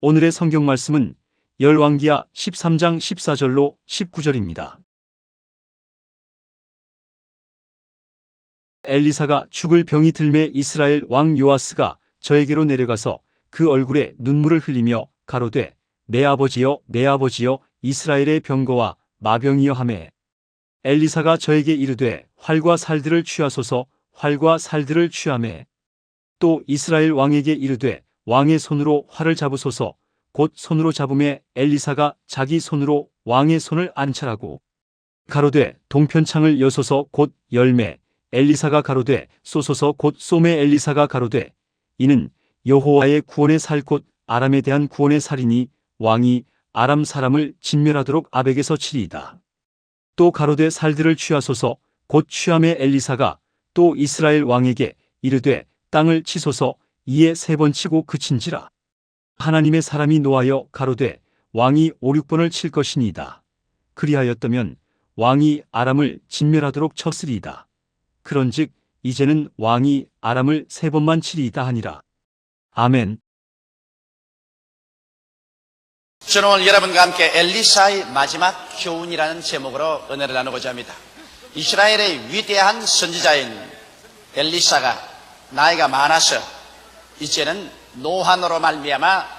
오늘의 성경 말씀은 열왕기하 13장 14절로 19절입니다. 엘리사가 죽을 병이 들매 이스라엘 왕 요아스가 저에게로 내려가서 그 얼굴에 눈물을 흘리며 가로되 내 아버지여 내 아버지여 이스라엘의 병거와 마병이여 하매 엘리사가 저에게 이르되 활과 살들을 취하소서 활과 살들을 취하매 또 이스라엘 왕에게 이르되 왕의 손으로 활을 잡으소서 곧 손으로 잡음에 엘리사가 자기 손으로 왕의 손을 안찰하고 가로되 동편창을 여소서 곧 열매 엘리사가 가로되 쏘소서 곧 쏘매 엘리사가 가로되 이는 여호와의 구원의 살 곧 아람에 대한 구원의 살이니 왕이 아람 사람을 진멸하도록 아벡에서 치리이다. 또 가로되 살들을 취하소서 곧 취함에 엘리사가 또 이스라엘 왕에게 이르되 땅을 치소서 이에 3번 치고 그친지라. 하나님의 사람이 노하여 가로되 왕이 5, 6번을 칠 것이니이다. 그리하였다면 왕이 아람을 진멸하도록 쳤으리이다. 그런즉 이제는 왕이 아람을 3번만 치리이다 하니라. 아멘. 저는 오늘 여러분과 함께 엘리사의 마지막 교훈이라는 제목으로 은혜를 나누고자 합니다. 이스라엘의 위대한 선지자인 엘리사가 나이가 많아서 이제는 노환으로 말미암아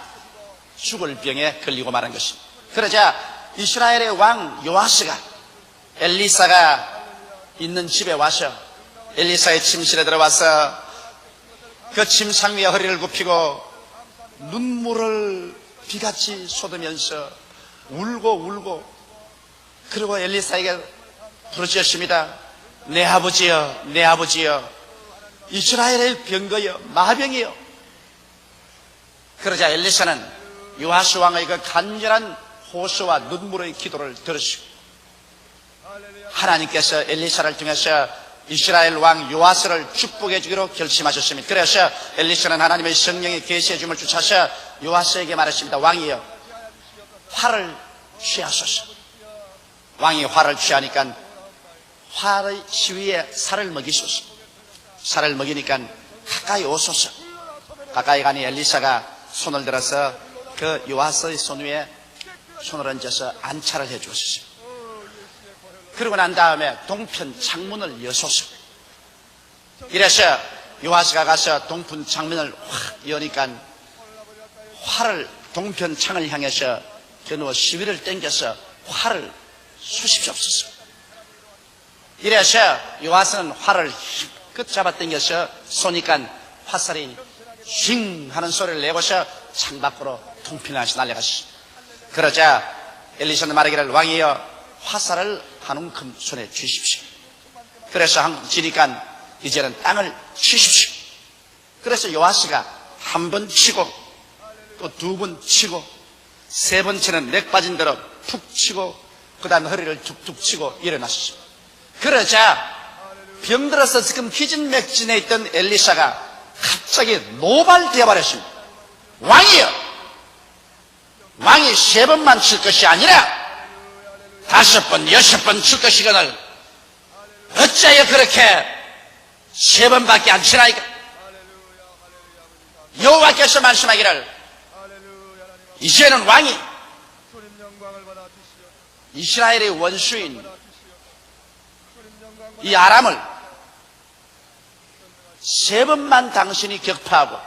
죽을 병에 걸리고 마는 것입니다. 그러자 이스라엘의 왕 요아스가 엘리사가 있는 집에 와서 엘리사의 침실에 들어와서 그 침상 위에 허리를 굽히고 눈물을 비같이 쏟으면서 울고 그리고 엘리사에게 부르짖었습니다. 내 아버지여 내 아버지여 이스라엘의 병거여 마병이여. 그러자 엘리사는 요아스 왕의 그 간절한 호소와 눈물의 기도를 들으시고 하나님께서 엘리사를 통해서 이스라엘 왕 요아스를 축복해 주기로 결심하셨습니다. 그래서 엘리사는 하나님의 성령이 계시해 줌을 주차서 요아스에게 말했습니다. 왕이여 활을 취하소서. 왕이 활을 취하니까 활의 시위에 살을 먹이소서. 살을 먹이니까 가까이 오소서. 가까이 가니 엘리사가 손을 들어서 그 요아스의 손 위에 손을 얹어서 안찰을 해 주었습니다. 그러고 난 다음에 동편 창문을 여소서. 이래서 요아스가 가서 동편 창문을 확 여니까 활을 동편 창을 향해서 겨누어 시위를 당겨서 활을 쏘십시옵소서. 이래서 요아스는 활을 힘껏 잡아 당겨서 쏘니까 화살이 쉥 하는 소리를 내고서 창밖으로 동편에서 날아갔습니다. 그러자 엘리사는 말하기를 왕이여 화살을 한 움큼 손에 쥐십시오. 그래서 한 지니까 이제는 땅을 치십시오. 그래서 요아스가 한 번 치고 또 2번 치고 3번째는 맥 빠진 대로 푹 치고 그 다음에 허리를 툭툭 치고 일어났습니다. 그러자 병들어서 지금 기진맥진에 있던 엘리사가 갑자기 노발되어 버렸습니다. 왕이여 왕이 3번만 칠 것이 아니라 5번, 6번 칠 것이거늘 어찌하여 그렇게 3번밖에 안 치나이까? 여호와께서 말씀하기를 이제는 왕이 이스라엘의 원수인 이 아람을 3번만 당신이 격파하고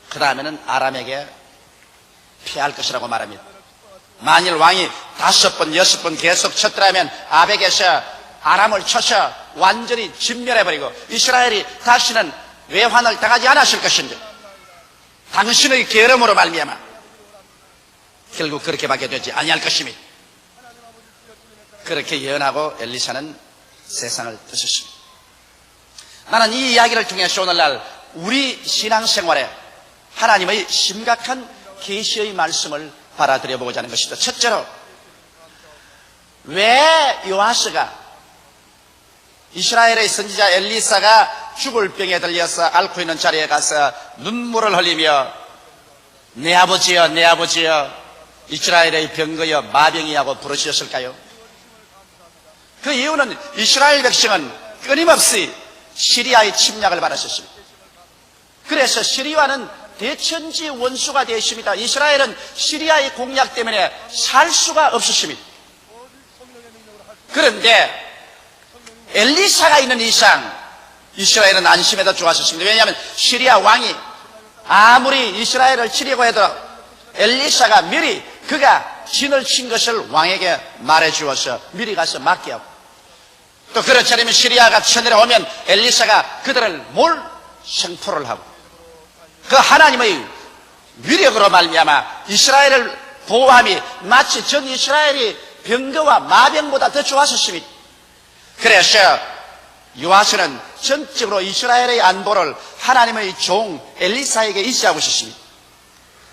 그 다음에는 아람에게 피할 것이라고 말합니다. 만일 왕이 5번, 6번 계속 쳤더라면 아벡에서 아람을 쳐서 완전히 진멸해버리고 이스라엘이 다시는 외환을 당하지 않았을 것인데 당신의 계름으로 말미암아 결국 그렇게밖에 되지 아니할 것입니다. 그렇게 예언하고 엘리사는 세상을 떠났습니다. 나는 이 이야기를 통해서 오늘날 우리 신앙생활에 하나님의 심각한 계시의 말씀을 받아들여 보고자 하는 것이다. 첫째로 왜 요아스가 이스라엘의 선지자 엘리사가 죽을 병에 들려서 앓고 있는 자리에 가서 눈물을 흘리며 내 아버지여 내 아버지여 이스라엘의 병거여 마병이라고 부르셨을까요? 그 이유는 이스라엘 백성은 끊임없이 시리아의 침략을 받았었습니다. 그래서 시리아는 대천지 원수가 되었습니다. 이스라엘은 시리아의 공략 때문에 살 수가 없었습니다. 그런데 엘리사가 있는 이상 이스라엘은 안심해도 좋았었습니다. 왜냐하면 시리아 왕이 아무리 이스라엘을 치려고 해도 엘리사가 미리 그가 진을 친 것을 왕에게 말해 주어서 미리 가서 막게 하고, 또 그렇지 않으면 시리아가 쳐내려오면 엘리사가 그들을 생포를 하고, 그 하나님의 위력으로 말미암아 이스라엘을 보호함이 마치 전 이스라엘이 병거와 마병보다 더 좋았었습니다. 그래서 요아스는 전적으로 이스라엘의 안보를 하나님의 종 엘리사에게 의지하고 있었습니다.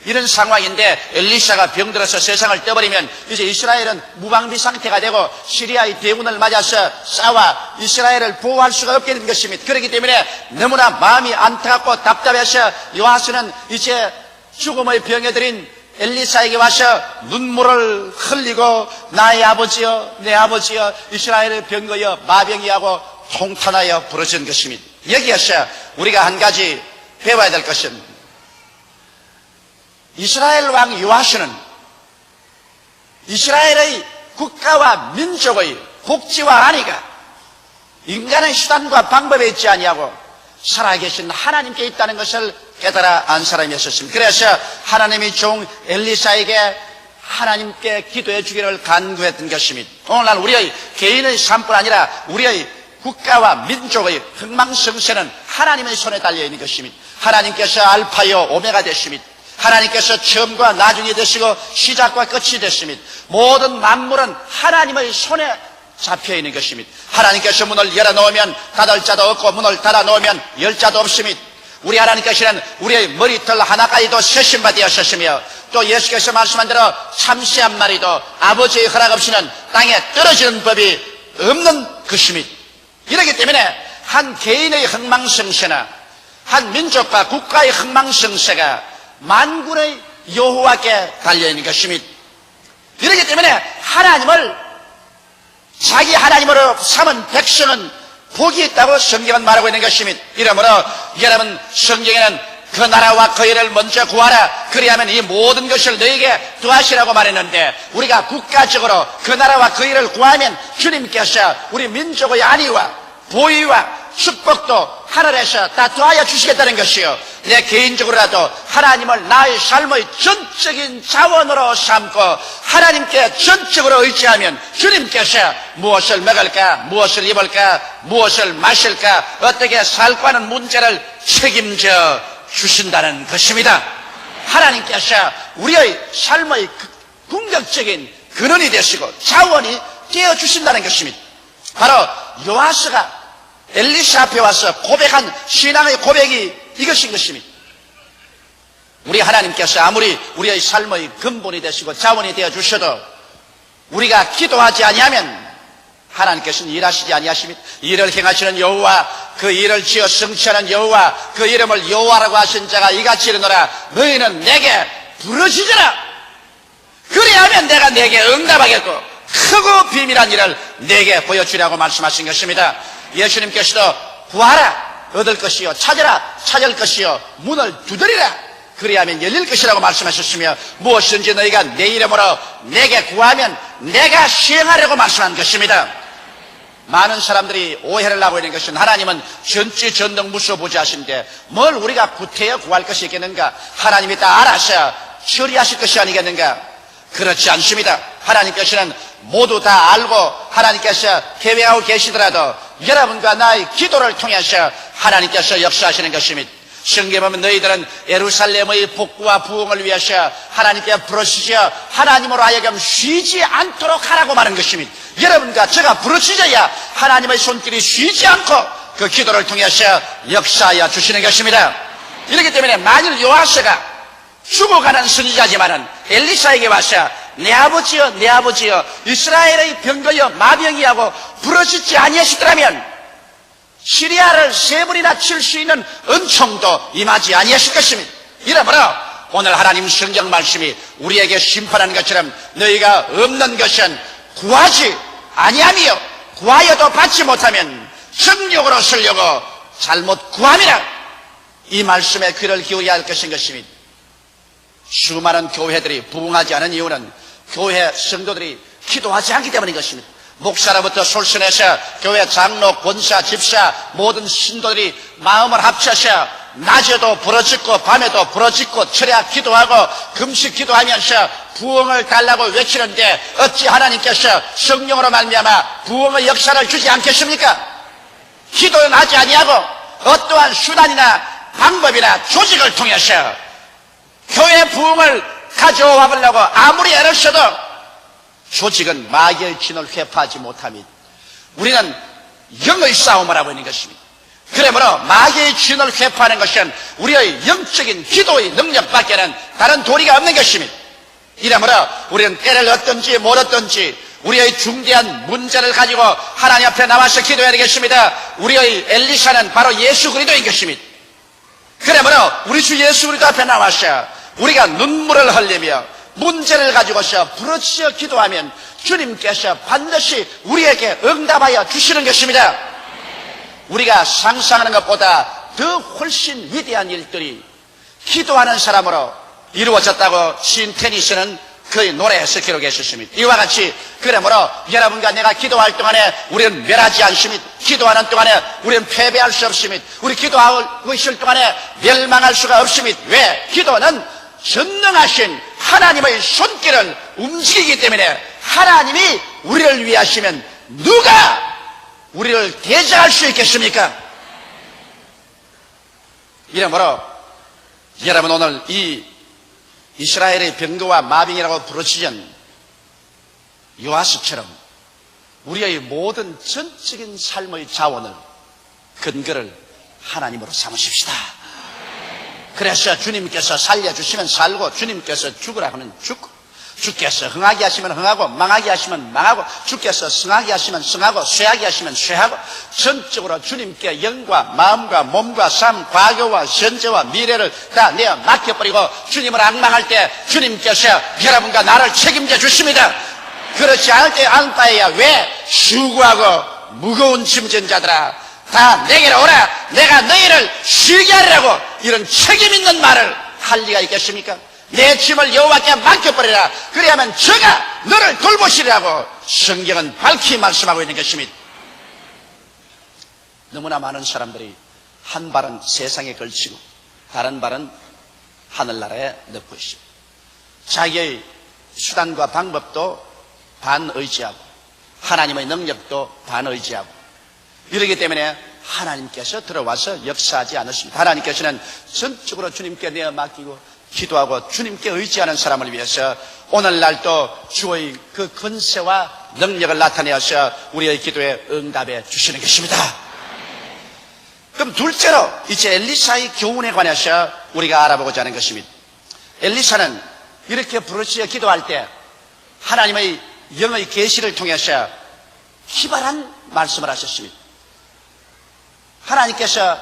이런 상황인데 엘리사가 병들어서 세상을 떠버리면 이제 이스라엘은 무방비 상태가 되고 시리아의 대군을 맞아서 싸워 이스라엘을 보호할 수가 없게 된 것입니다. 그렇기 때문에 너무나 마음이 안타깝고 답답해서 요아스는 이제 죽음의 병에 들인 엘리사에게 와서 눈물을 흘리고 나의 아버지여, 내 아버지여, 이스라엘의 병거여 마병이하고 통탄하여 부르짖은 것입니다. 여기에서 우리가 한 가지 배워야 될 것은 이스라엘 왕 요아스는 이스라엘의 국가와 민족의 복지와 안위가 인간의 수단과 방법에 있지 아니하고 살아계신 하나님께 있다는 것을 깨달아 안 사람이었습니다. 그래서 하나님의 종 엘리사에게 하나님께 기도해 주기를 간구했던 것입니다. 오늘날 우리의 개인의 삶뿐 아니라 우리의 국가와 민족의 흥망성쇠는 하나님의 손에 달려있는 것입니다. 하나님께서 알파요 오메가 되십니다. 하나님께서 처음과 나중이 되시고 시작과 끝이 되십니다. 모든 만물은 하나님의 손에 잡혀있는 것입니다. 하나님께서 문을 열어놓으면 닫을 자도 없고 문을 닫아놓으면 열 자도 없습니다. 우리 하나님께서는 우리의 머리털 하나까지도 세신 바 되었으며 또 예수께서 말씀한 대로 참새 한 마리도 아버지의 허락 없이는 땅에 떨어지는 법이 없는 것입니다. 이렇기 때문에 한 개인의 흥망성쇠나 한 민족과 국가의 흥망성쇠가 만군의 여호와께 달려있는 것입니다. 이렇기 때문에 하나님을 자기 하나님으로 삼은 백성은 복이 있다고 성경은 말하고 있는 것입니다. 이러므로 여러분, 성경에는 그 나라와 그 일을 먼저 구하라, 그리하면 이 모든 것을 너에게 더하시라고 말했는데, 우리가 국가적으로 그 나라와 그 일을 구하면 주님께서 우리 민족의 안위와 보위와 축복도 하늘에서 다 더하여 주시겠다는 것이요, 내 개인적으로라도 하나님을 나의 삶의 전적인 자원으로 삼고 하나님께 전적으로 의지하면 주님께서 무엇을 먹을까, 무엇을 입을까, 무엇을 마실까, 어떻게 살까 하는 문제를 책임져 주신다는 것입니다. 하나님께서 우리의 삶의 궁극적인 근원이 되시고 자원이 되어 주신다는 것입니다. 바로 요아스가 엘리사 앞에 와서 고백한 신앙의 고백이 이것인 것입니다. 우리 하나님께서 아무리 우리의 삶의 근본이 되시고 자원이 되어 주셔도 우리가 기도하지 아니하면 하나님께서는 일하시지 아니하십니다. 일을 행하시는 여호와, 그 일을 지어 성취하는 여호와, 그 이름을 여호와라고 하신 자가 이같이 이르노라, 너희는 내게 부르짖으라, 그리하면 내가 내게 응답하겠고 크고 비밀한 일을 내게 보여주라고 말씀하신 것입니다. 예수님께서도 구하라 얻을 것이요, 찾으라 찾을 것이요, 문을 두드리라 그리하면 열릴 것이라고 말씀하셨으며, 무엇인지 너희가 내 이름으로 내게 구하면 내가 시행하려고 말씀한 것입니다. 많은 사람들이 오해를 하고 있는 것은 하나님은 전지전능무소부지하신데 뭘 우리가 구태여 구할 것이 있겠는가, 하나님이 다 알아서 처리하실 것이 아니겠는가. 그렇지 않습니다. 하나님께서는 모두 다 알고 하나님께서 계획하고 계시더라도 여러분과 나의 기도를 통해서 하나님께서 역사하시는 것입니다. 성경에 보면 너희들은 예루살렘의 복구와 부흥을 위해서 하나님께 부르짖어 하나님으로 하여금 쉬지 않도록 하라고 말한 것입니다. 여러분과 제가 부르짖어야 하나님의 손길이 쉬지 않고 그 기도를 통해서 역사하여 주시는 것입니다. 이렇기 때문에 만일 요아스가 죽어가는 선지자지만은 엘리사에게 와서 내 아버지여, 내 아버지여, 이스라엘의 병거여 마병이하고 부르짖지 아니하시더라면 시리아를 세 번이나 칠 수 있는 은총도 임하지 아니하실 것입니다. 이러므로 오늘 하나님 성경 말씀이 우리에게 심판하는 것처럼 너희가 없는 것은 구하지 아니하며 구하여도 받지 못하면 정욕으로 쓰려고 잘못 구함이라, 이 말씀에 귀를 기울여야 할 것인 것입니다. 수많은 교회들이 부흥하지 않은 이유는 교회 성도들이 기도하지 않기 때문인 것입니다. 목사로부터 솔선해서 교회 장로, 권사, 집사 모든 신도들이 마음을 합쳐서 낮에도 부르짖고 밤에도 부르짖고 철야 기도하고 금식 기도하면서 부흥을 달라고 외치는데 어찌 하나님께서 성령으로 말미암아 부흥의 역사를 주지 않겠습니까? 기도는 하지 아니하고 어떠한 수단이나 방법이나 조직을 통해서 교회 부흥을 가져와 보려고 아무리 애를 써도 조직은 마귀의 진을 회파하지 못합니다. 우리는 영의 싸움을 하고 있는 것입니다. 그러므로 마귀의 진을 회파하는 것은 우리의 영적인 기도의 능력밖에는 다른 도리가 없는 것입니다. 이러므로 우리는 때를 얻든지 못 얻든지 우리의 중대한 문제를 가지고 하나님 앞에 나와서 기도해야 되겠습니다. 우리의 엘리사는 바로 예수 그리스도인 것입니다. 그러므로 우리 주 예수 그리스도 앞에 나와서 우리가 눈물을 흘리며 문제를 가지고서 부르짖어 기도하면 주님께서 반드시 우리에게 응답하여 주시는 것입니다. 우리가 상상하는 것보다 더 훨씬 위대한 일들이 기도하는 사람으로 이루어졌다고 시인 테니스는 그의 노래에서 기록했었습니다. 이와 같이 그러므로 여러분과 내가 기도할 동안에 우리는 멸하지 않습니다. 기도하는 동안에 우리는 패배할 수 없습니다. 우리 기도하고 있을 동안에 멸망할 수가 없습니다. 왜? 기도는 전능하신 하나님의 손길을 움직이기 때문에 하나님이 우리를 위하시면 누가 우리를 대적할 수 있겠습니까? 이러므로 여러분 오늘 이 이스라엘의 병거와 마병이라고 부르짖은 요아스처럼 우리의 모든 전적인 삶의 자원을 근거를 하나님으로 삼으십시다. 그래서 주님께서 살려주시면 살고 주님께서 죽으라 하면 죽고 주께서 흥하게 하시면 흥하고 망하게 하시면 망하고 주께서 승하게 하시면 승하고 쇠하게 하시면 쇠하고 전적으로 주님께 영과 마음과 몸과 삶, 과거와 현재와 미래를 다 내어 맡겨버리고 주님을 앙망할 때 주님께서 여러분과 나를 책임져 주십니다. 그렇지 않을 때 안바에야 왜 수고하고 무거운 짐진 자들아 다 내게로 오라 내가 너희를 쉬게 하리라고 이런 책임 있는 말을 할 리가 있겠습니까? 내 짐을 여호와께 맡겨버리라 그래야만 저가 너를 돌보시리라고 성경은 밝히 말씀하고 있는 것입니다. 너무나 많은 사람들이 한 발은 세상에 걸치고 다른 발은 하늘나라에 넣고 있습니다. 자기의 수단과 방법도 반의지하고 하나님의 능력도 반의지하고 이러기 때문에 하나님께서 들어와서 역사하지 않으십니다. 하나님께서는 전적으로 주님께 내어 맡기고 기도하고 주님께 의지하는 사람을 위해서 오늘날도 주의 그 권세와 능력을 나타내어서 우리의 기도에 응답해 주시는 것입니다. 그럼 둘째로 이제 엘리사의 교훈에 관해서 우리가 알아보고자 하는 것입니다. 엘리사는 이렇게 부르짖어 기도할 때 하나님의 영의 계시를 통해서 기발한 말씀을 하셨습니다. 하나님께서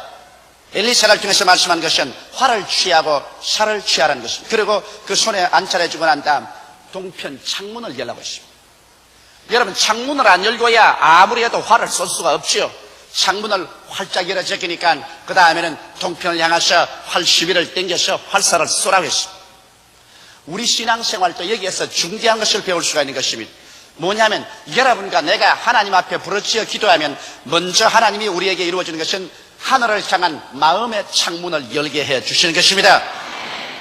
엘리사를 통해서 말씀한 것은 활을 취하고 살을 취하라는 것입니다. 그리고 그 손에 안찰해주고 난 다음 동편 창문을 열라고 했습니다. 여러분 창문을 안 열고야 아무리 해도 활을 쏠 수가 없지요. 창문을 활짝 열어 제끼니까 그 다음에는 동편을 향해서 활 시비를 당겨서 활살을 쏘라고 했습니다. 우리 신앙생활도 여기에서 중대한 것을 배울 수가 있는 것입니다. 뭐냐면 여러분과 내가 하나님 앞에 부르짖어 기도하면 먼저 하나님이 우리에게 이루어지는 것은 하늘을 향한 마음의 창문을 열게 해 주시는 것입니다.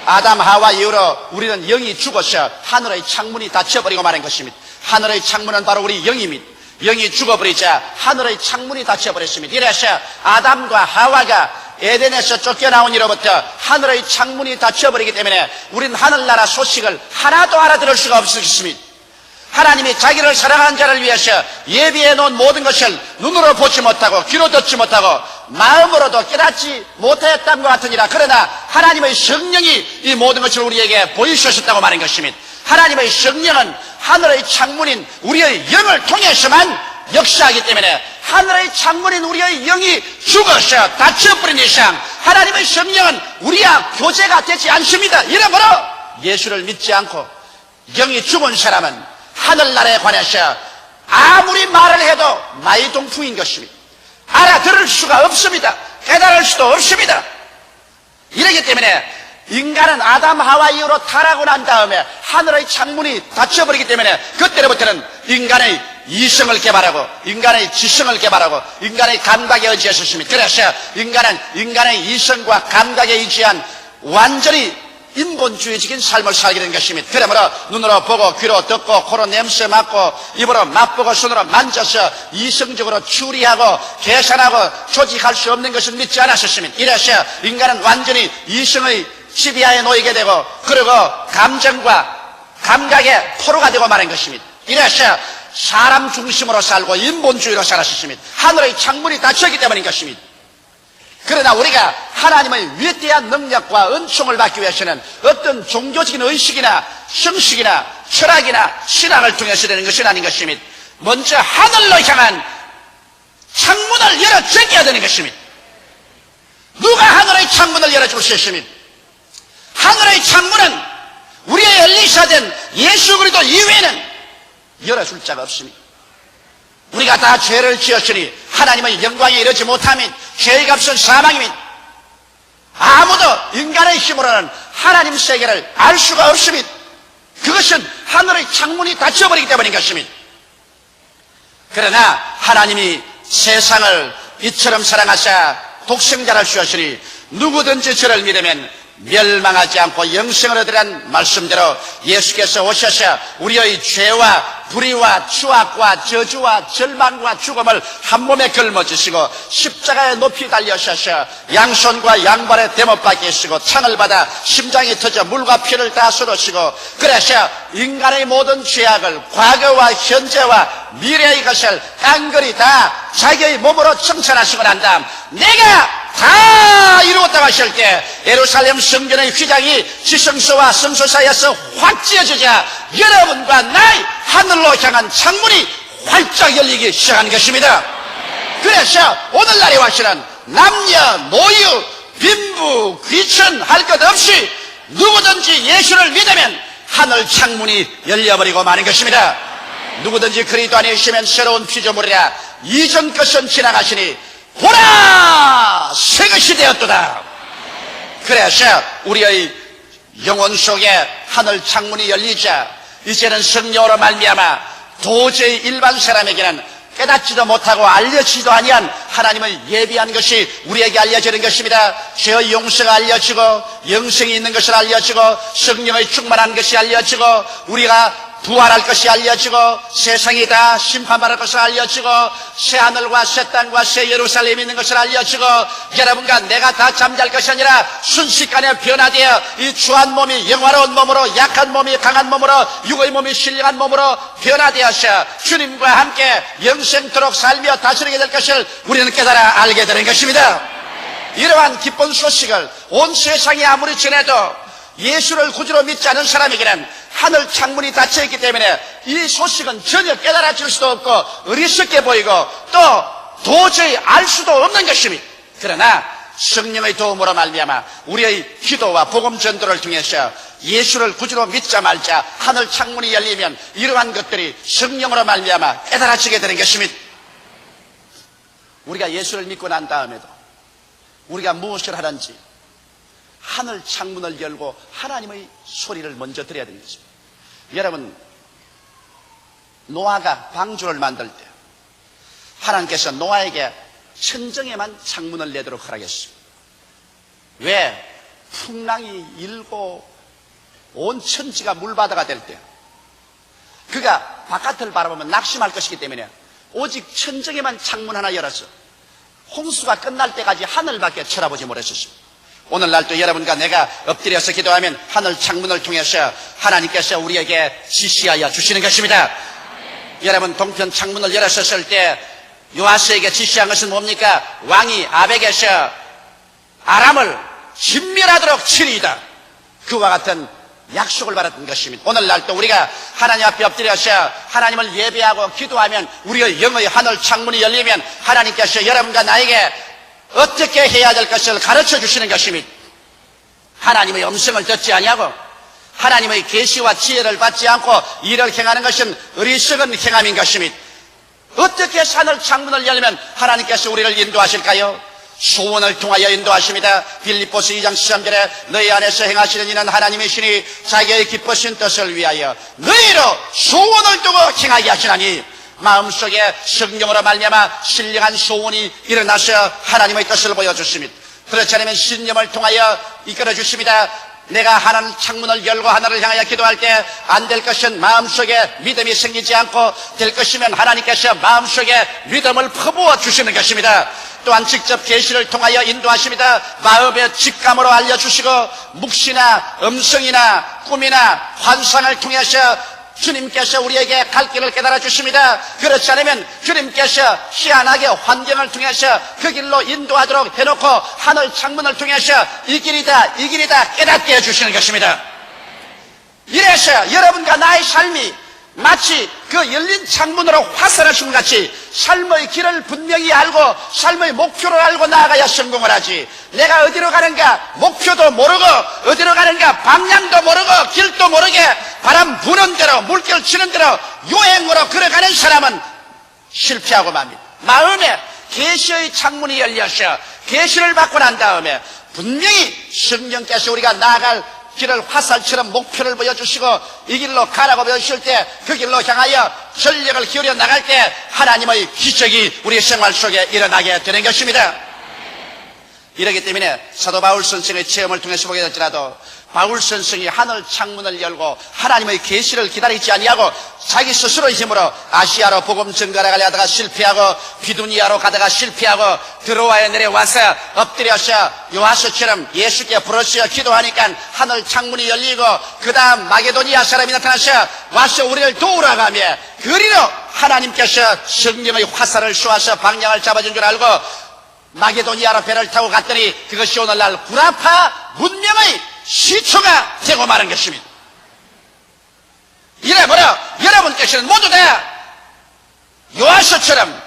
아담 하와 이후로 우리는 영이 죽어서 하늘의 창문이 닫혀버리고 마는 것입니다. 하늘의 창문은 바로 우리 영입니다. 영이 죽어버리자 하늘의 창문이 닫혀버렸습니다. 이래서 아담과 하와가 에덴에서 쫓겨나온 이로부터 하늘의 창문이 닫혀버리기 때문에 우리는 하늘나라 소식을 하나도 알아들을 수가 없었습니다. 하나님이 자기를 사랑하는 자를 위해서 예비해 놓은 모든 것을 눈으로 보지 못하고 귀로 듣지 못하고 마음으로도 깨닫지 못하였던 것 같으니라. 그러나 하나님의 성령이 이 모든 것을 우리에게 보이셨다고 말한 것입니다. 하나님의 성령은 하늘의 창문인 우리의 영을 통해서만 역사하기 때문에 하늘의 창문인 우리의 영이 죽어서 닫혀버린 이상 하나님의 성령은 우리와 교제가 되지 않습니다. 이러므로 예수를 믿지 않고 영이 죽은 사람은 하늘나라에 관해서 아무리 말을 해도 마이동풍인 것입니다. 알아들을 수가 없습니다. 깨달을 수도 없습니다. 이러기 때문에 인간은 아담 하와 이후로 타락하고 난 다음에 하늘의 창문이 닫혀버리기 때문에 그때로부터는 인간의 이성을 개발하고 인간의 지성을 개발하고 인간의 감각에 의지했었습니다. 그래서 인간은 인간의 이성과 감각에 의지한 완전히 인본주의적인 삶을 살게 된 것입니다. 그러므로 눈으로 보고 귀로 듣고 코로 냄새 맡고 입으로 맛보고 손으로 만져서 이성적으로 추리하고 계산하고 조직할 수 없는 것을 믿지 않았었습니다. 이래서 인간은 완전히 이성의 지배하에 놓이게 되고 그리고 감정과 감각의 포로가 되고 마는 것입니다. 이래서 사람 중심으로 살고 인본주의로 살았었습니다. 하늘의 창문이 닫혔기 때문인 것입니다. 그러나 우리가 하나님의 위대한 능력과 은총을 받기 위해서는 어떤 종교적인 의식이나 형식이나 철학이나 신앙을 통해서 되는 것은 아닌 것입니다. 먼저 하늘로 향한 창문을 열어 제껴야 되는 것입니다. 누가 하늘의 창문을 열어줄 수 있습니다. 하늘의 창문은 우리의 엘리사된 예수 그리스도 이외에는 열어줄 자가 없습니다. 우리가 다 죄를 지었으니 하나님의 영광에 이르지 못함인 죄의 값은 사망입니다. 아무도 인간의 힘으로는 하나님 세계를 알 수가 없습니다. 그것은 하늘의 창문이 닫혀버리기 때문인 것입니다. 그러나 하나님이 세상을 이처럼 사랑하사 독생자를 주었으니 누구든지 저를 믿으면 멸망하지 않고 영생을 얻으라는 말씀대로 예수께서 오셔서 우리의 죄와 불의와 추악과 저주와 절망과 죽음을 한 몸에 걸머지시고 십자가에 높이 달려셔서 양손과 양발에 대못 박히시고 창을 받아 심장이 터져 물과 피를 다 쏟으시고 그래서 인간의 모든 죄악을 과거와 현재와 미래의 것을 깡그리 다 자기의 몸으로 청산하시고 난 다음 내가 다 이루었다고 하실 때 예루살렘 성전의 휘장이 지성소와 성소 사이에서 확 찢어지자 여러분과 나의 하늘로 향한 창문이 활짝 열리기 시작한 것입니다. 그래서 오늘날에 와서는 남녀, 노유, 빈부, 귀천 할 것 없이 누구든지 예수를 믿으면 하늘 창문이 열려버리고 마는 것입니다. 누구든지 그리스도 안에 있으면 새로운 피조물이라 이전 것은 지나가시니 보라 새 것이 되었도다. 그래서 우리의 영혼 속에 하늘 창문이 열리자 이제는 성령으로 말미암아 도저히 일반 사람에게는 깨닫지도 못하고 알려지지도 아니한 하나님의 예비한 것이 우리에게 알려지는 것입니다. 죄의 용서가 알려지고 영생이 있는 것을 알려지고 성령의 충만한 것이 알려지고 우리가 부활할 것이 알려지고 세상이 다 심판받을 것을 알려지고 새 하늘과 새 땅과 새 예루살렘이 있는 것을 알려지고 여러분과 내가 다 잠잘 것이 아니라 순식간에 변화되어 이 추한 몸이 영화로운 몸으로 약한 몸이 강한 몸으로 육의 몸이 신령한 몸으로 변화되어서 주님과 함께 영생토록 살며 다스리게 될 것을 우리는 깨달아 알게 되는 것입니다. 이러한 기쁜 소식을 온 세상이 아무리 전해도 예수를 구주로 믿지 않은 사람에게는 하늘 창문이 닫혀있기 때문에 이 소식은 전혀 깨달아질 수도 없고 어리석게 보이고 또 도저히 알 수도 없는 것입니다. 그러나 성령의 도움으로 말미암아 우리의 기도와 복음 전도를 통해서 예수를 구주로 믿자 말자 하늘 창문이 열리면 이러한 것들이 성령으로 말미암아 깨달아지게 되는 것입니다. 우리가 예수를 믿고 난 다음에도 우리가 무엇을 하는지 하늘 창문을 열고 하나님의 소리를 먼저 들어야 되는 것입니다. 여러분, 노아가 방주를 만들 때 하나님께서 노아에게 천정에만 창문을 내도록 허락했습니다. 왜? 풍랑이 일고 온 천지가 물바다가 될 때 그가 바깥을 바라보면 낙심할 것이기 때문에 오직 천정에만 창문 하나 열어서 홍수가 끝날 때까지 하늘밖에 쳐다보지 못했었습니다. 오늘날도 여러분과 내가 엎드려서 기도하면 하늘 창문을 통해서 하나님께서 우리에게 지시하여 주시는 것입니다. 여러분 동편 창문을 열었을 때 요아스에게 지시한 것은 뭡니까? 왕이 아벡에서 아람을 진멸하도록 치리이다. 그와 같은 약속을 받았던 것입니다. 오늘날도 우리가 하나님 앞에 엎드려서 하나님을 예배하고 기도하면 우리의 영의 하늘 창문이 열리면 하나님께서 여러분과 나에게 어떻게 해야 될 것을 가르쳐 주시는 것입니다. 하나님의 음성을 듣지 아니하고 하나님의 계시와 지혜를 받지 않고 일을 행하는 것은 어리석은 행함인 것입니다. 어떻게 하늘 창문을 열면 하나님께서 우리를 인도하실까요? 소원을 통하여 인도하십니다. 빌립보서 2장 13절에 너희 안에서 행하시는 이는 하나님의 신이 자기의 기쁘신 뜻을 위하여 너희로 소원을 두고 행하게 하시나니 마음속에 성령으로 말미암아 신령한 소원이 일어나서 하나님의 뜻을 보여주십니다. 그렇지 않으면 신념을 통하여 이끌어 주십니다. 내가 하나님 창문을 열고 하나를 향하여 기도할 때 안 될 것은 마음속에 믿음이 생기지 않고 될 것이면 하나님께서 마음속에 믿음을 퍼부어 주시는 것입니다. 또한 직접 계시를 통하여 인도하십니다. 마음의 직감으로 알려주시고 묵시나 음성이나 꿈이나 환상을 통해서 주님께서 우리에게 갈 길을 깨달아 주십니다. 그렇지 않으면 주님께서 희한하게 환경을 통해서 그 길로 인도하도록 해놓고 하늘 창문을 통해서 이 길이다 이 길이다 깨닫게 해주시는 것입니다. 이래서 여러분과 나의 삶이 마치 그 열린 창문으로 화살하신 것 같이 삶의 길을 분명히 알고 삶의 목표를 알고 나아가야 성공을 하지. 내가 어디로 가는가 목표도 모르고 어디로 가는가 방향도 모르고 길도 모르게 바람 부는 대로 물결 치는 대로 요행으로 걸어가는 사람은 실패하고 맙니다. 마음에 계시의 창문이 열려서 계시를 받고 난 다음에 분명히 성령께서 우리가 나아갈 길을 화살처럼 목표를 보여주시고 이 길로 가라고 보여주실 때 그 길로 향하여 전력을 기울여 나갈 때 하나님의 기적이 우리 생활 속에 일어나게 되는 것입니다. 이렇기 때문에 사도 바울 선생의 체험을 통해서 보게 될지라도 바울 선생이 하늘 창문을 열고 하나님의 계시를 기다리지 아니하고 자기 스스로의 힘으로 아시아로 복음 전가를 가려 하다가 실패하고 비두니아로 가다가 실패하고 드로아에 내려와서 엎드려서 요하스처럼 예수께 부르짖어 기도하니까 하늘 창문이 열리고 그 다음 마게도니아 사람이 나타나서 와서 우리를 도우라 가며 그리로 하나님께서 성령의 화살을 쏘아서 방향을 잡아준 줄 알고 마게도니아로 배를 타고 갔더니 그것이 오늘날 구라파 문명의 시초가 되고 마는 것입니다. 이래버려 여러분께서는 모두 다 요하스처럼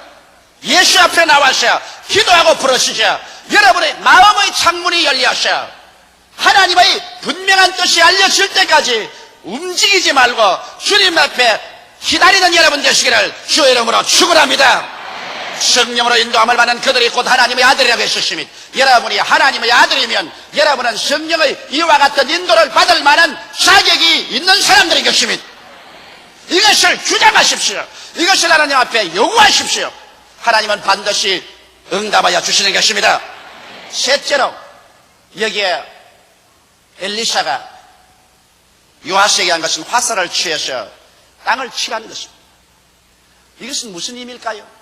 예수 앞에 나와서 기도하고 부르시죠. 여러분의 마음의 창문이 열려서 하나님의 분명한 뜻이 알려질 때까지 움직이지 말고 주님 앞에 기다리는 여러분 되시기를 주의 이름으로 축원합니다. 성령으로 인도함을 받는 그들이 곧 하나님의 아들이라고 했었습니다. 여러분이 하나님의 아들이면 여러분은 성령의 이와 같은 인도를 받을 만한 자격이 있는 사람들인 것입니다. 이것을 주장하십시오. 이것을 하나님 앞에 요구하십시오. 하나님은 반드시 응답하여 주시는 것입니다. 셋째로 여기에 엘리사가 요하스에게 한 것은 화살을 취해서 땅을 치라는 것입니다. 이것은 무슨 의미일까요?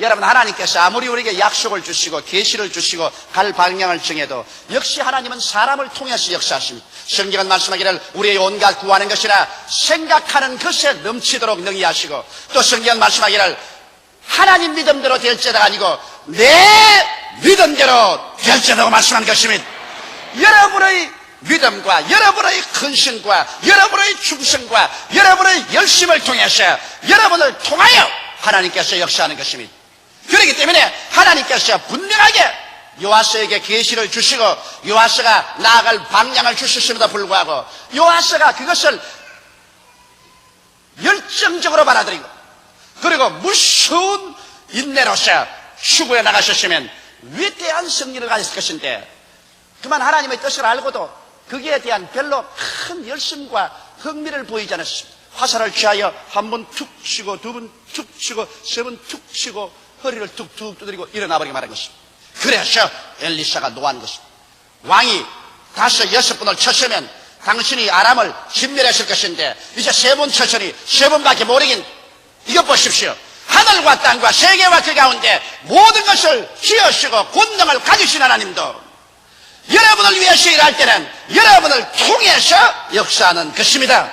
여러분, 하나님께서 아무리 우리에게 약속을 주시고 계시를 주시고 갈 방향을 정해도 역시 하나님은 사람을 통해서 역사하십니다. 성경은 말씀하기를 우리의 온갖 구하는 것이나 생각하는 것에 넘치도록 능히 하시고, 또 성경은 말씀하기를 하나님 믿음대로 될지가 아니고 내 믿음대로 될지라고 말씀한 것입니다. 여러분의 믿음과 여러분의 헌신과 여러분의 충성과 여러분의 열심을 통해서 여러분을 통하여 하나님께서 역사하는 것입니다. 그렇기 때문에 하나님께서 분명하게 요하스에게 계시를 주시고 요하스가 나아갈 방향을 주셨음에도 불구하고 요하스가 그것을 열정적으로 받아들이고 그리고 무서운 인내로서 추구해 나가셨으면 위대한 승리를 가졌을 것인데, 그만 하나님의 뜻을 알고도 거기에 대한 별로 큰 열심과 흥미를 보이지 않았습니다. 화살을 취하여 한 번 툭 치고 두 번 툭 치고 세 번 툭 치고 허리를 툭툭 두드리고 일어나버리게 말한 것입니다. 그래서 엘리사가 노한 것입니다. 왕이 5, 6번을 쳤으면 당신이 아람을 진멸했을 것인데 이제 3번 쳤으니 3번밖에 모르긴, 이것 보십시오. 하늘과 땅과 세계와 그 가운데 모든 것을 지으시고 권능을 가지신 하나님도 여러분을 위해서 일할 때는 여러분을 통해서 역사하는 것입니다.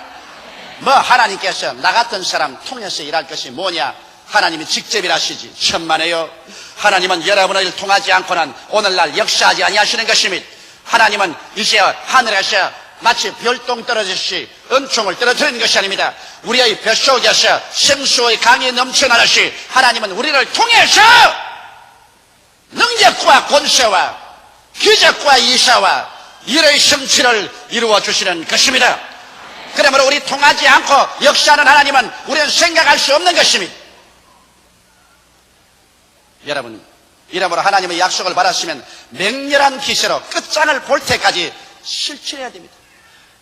하나님께서 나 같은 사람 통해서 일할 것이 뭐냐? 하나님이 직접 일하시지. 천만에요. 하나님은 여러분을 통하지 않고는 오늘날 역사하지 아니하시는 것입니다. 하나님은 이제 하늘에서 마치 별똥 떨어지듯이 은총을 떨어뜨리는 것이 아닙니다. 우리의 뱃속에서 생수의 강이 넘쳐나듯이 하나님은 우리를 통해서 능력과 권세와 기적과 이사와 일의 성취를 이루어 주시는 것입니다. 그러므로 우리 통하지 않고 역사하는 하나님은 우리는 생각할 수 없는 것입니다. 여러분, 이러므로 하나님의 약속을 받았으면 맹렬한 기세로 끝장을 볼 때까지 실천해야 됩니다.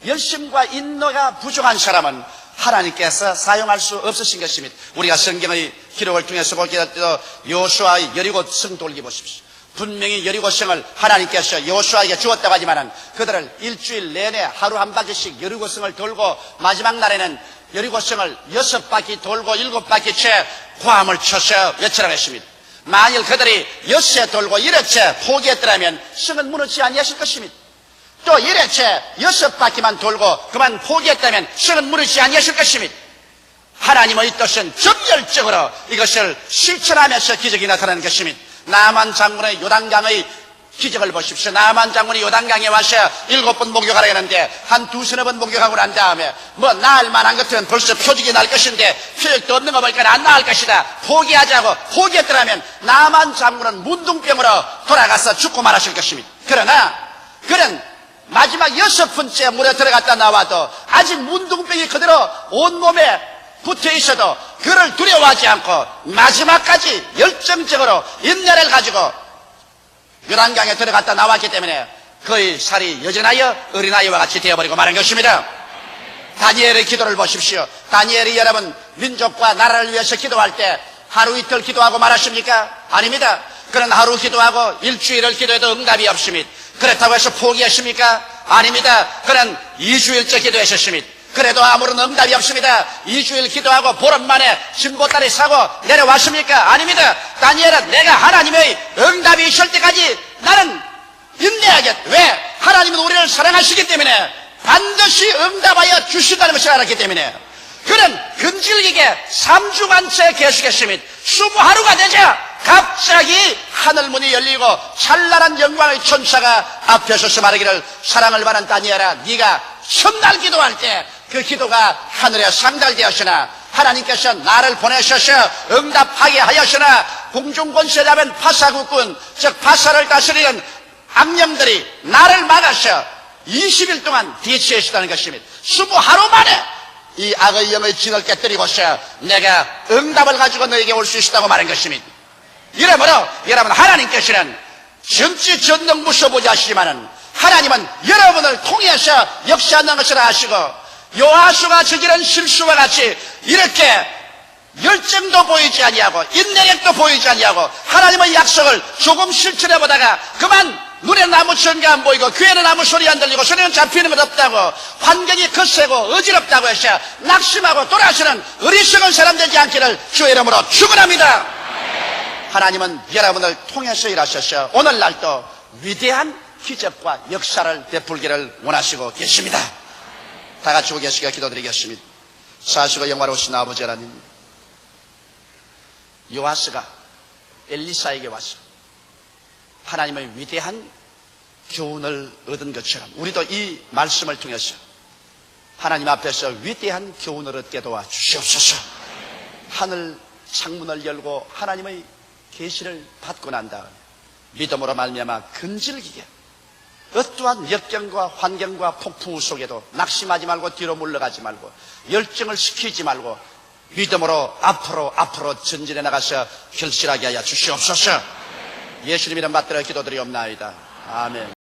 열심과 인노가 부족한 사람은 하나님께서 사용할 수 없으신 것입니다. 우리가 성경의 기록을 통해서 볼 때도 여호수아의 여리고 성 돌기 보십시오. 분명히 여리고성을 하나님께서 여호수아에게 주었다고 하지만은 그들을 일주일 내내 하루 한 바퀴씩 여리고성을 돌고 마지막 날에는 여리고성을 6바퀴 돌고 7바퀴 채 고함을 쳐서 외치라고 했습니다. 만일 그들이 6회 돌고 1회째 포기했더라면 성은 무너지지 아니하실 것입니다. 또 1회째 6바퀴만 돌고 그만 포기했다면 성은 무너지지 아니하실 것입니다. 하나님의 뜻은 정열적으로 이것을 실천하면서 기적이 나타나는 것입니다. 나만 장군의 요단강의 기적을 보십시오. 나만 장군이 요단강에 와서 7번 목욕하라 했는데 한 2-3번 목욕하고 난 다음에 뭐 나을 만한 것은 벌써 표적이 날 것인데 표적도 없는 거 보니까 안 나을 것이다. 포기하자고 포기했더라면 나만 장군은 문둥병으로 돌아가서 죽고 말았을 것입니다. 그러나 그는 마지막 6번째 물에 들어갔다 나와도 아직 문둥병이 그대로 온몸에 붙어 있어도 그를 두려워하지 않고 마지막까지 열정적으로 인내를 가지고 요단강에 들어갔다 나왔기 때문에 그의 살이 여전하여 어린아이와 같이 되어버리고 마는 것입니다. 다니엘의 기도를 보십시오. 다니엘이 여러분 민족과 나라를 위해서 기도할 때 하루 이틀 기도하고 말았습니까? 아닙니다. 그는 하루 기도하고 일주일을 기도해도 응답이 없습니다. 그렇다고 해서 포기했습니까? 아닙니다. 그는 2주일째 기도했었습니다. 그래도 아무런 응답이 없습니다. 2주일 기도하고 보름 만에 신보따리 사고 내려왔습니까? 아닙니다. 다니엘은 내가 하나님의 응답이 있을 때까지 나는 인내하겠다. 왜? 하나님은 우리를 사랑하시기 때문에 반드시 응답하여 주신다는 것을 알았기 때문에 그는 근질기게 3주간째 계속했습니다. 20하루가 되자 갑자기 하늘문이 열리고 찬란한 영광의 천사가 앞에 서서 말하기를 사랑을 받은 다니엘아 네가 첫날 기도할 때 그 기도가 하늘에 상달되었으나 하나님께서 나를 보내셔서 응답하게 하였으나 공중권세 잡은 파사국군 즉 파사를 다스리는 악령들이 나를 막아서 20일 동안 대치했다는 것입니다. 20하루 만에 이 악의 영의 진을 깨뜨리고서 내가 응답을 가지고 너에게 올 수 있다고 말한 것입니다. 이러므로 여러분 하나님께서는 전지 전능무소부지 하시지만은 하나님은 여러분을 통해서 역사하는 것을 아시고 요하수가 저지른 실수와 같이 이렇게 열정도 보이지 아니하고 인내력도 보이지 아니하고 하나님의 약속을 조금 실천해 보다가 그만 눈에 아무 전가 안 보이고 귀에는 아무 소리 안 들리고 소리는 잡히는 것 없다고 환경이 거세고 어지럽다고 해서 낙심하고 돌아서는 어리석은 사람 되지 않기를 주의 이름으로 축원합니다. 하나님은 여러분을 통해서 일하셔서 오늘날도 위대한 기적과 역사를 베풀기를 원하시고 계십니다. 다 같이 오게 하시기를 기도드리겠습니다. 사시고 영화로우신 아버지 하나님, 요아스가 엘리사에게 와서 하나님의 위대한 교훈을 얻은 것처럼 우리도 이 말씀을 통해서 하나님 앞에서 위대한 교훈을 얻게 도와 주시옵소서. 하늘 창문을 열고 하나님의 계시를 받고 난 다음 믿음으로 말미암아 근질기게 어떠한 역경과 환경과 폭풍 속에도 낙심하지 말고 뒤로 물러가지 말고 열정을 식히지 말고 믿음으로 앞으로 전진해 나가서 결실하게 하여 주시옵소서. 예수님 이름 받들어 기도드리옵나이다. 아멘.